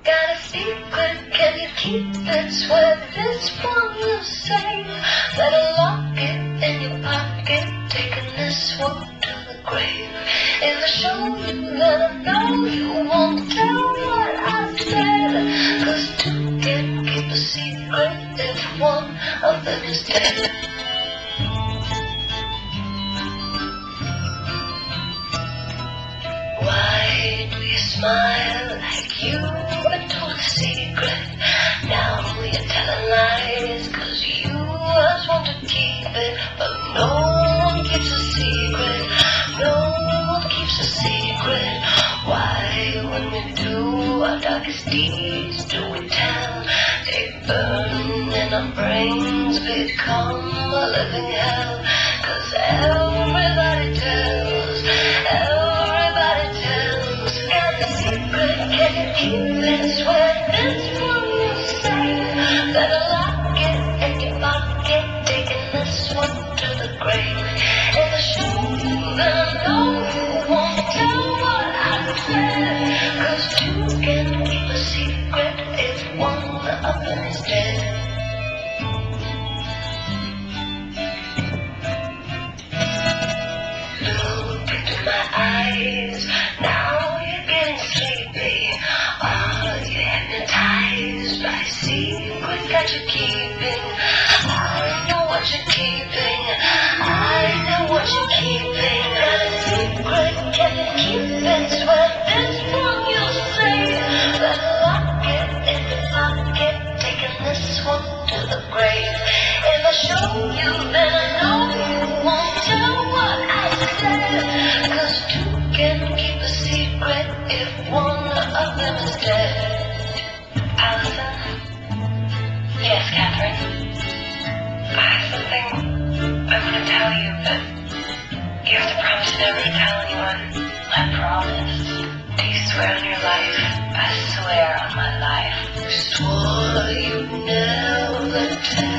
Got a secret, can you keep it? Swear this one you say. Better lock it in your pocket, taking this one to the grave. If I show you, then I know you won't tell what I said. 'Cause two can't keep a secret if one of them is dead. Why do you smile like you've been told a secret? Now you're telling lies 'cause you just want to keep it. But no one keeps a secret. No one keeps a secret. Why, when we do our darkest deeds, do we tell? They burn in our brains, become a living hell. 'Cause everybody tells. Got the secret, can you keep it? Swear this one you say. Better lock it in your pocket, taking this one to the grave. If I show you, then I know you won't tell what I said. 'Cause two can keep a secret if one of them is dead. Look into my eyes, now you're getting sleepy. Are you hypnotized by secrets that you're keeping? I know what you're keeping. I know what you're keeping. Got a secret, can you keep it? Swear this one you'll say. Better lock it in your pocket, taking this one to the grave. If I show you, then I know you won't tell what I said. 'Cause two can keep a secret if one of them is dead. Allison? Yes, Catherine? I have something I want to tell you, but you have to promise never to tell anyone. I promise. Do you swear on your life? I swear on my life. You swore you'd never tell.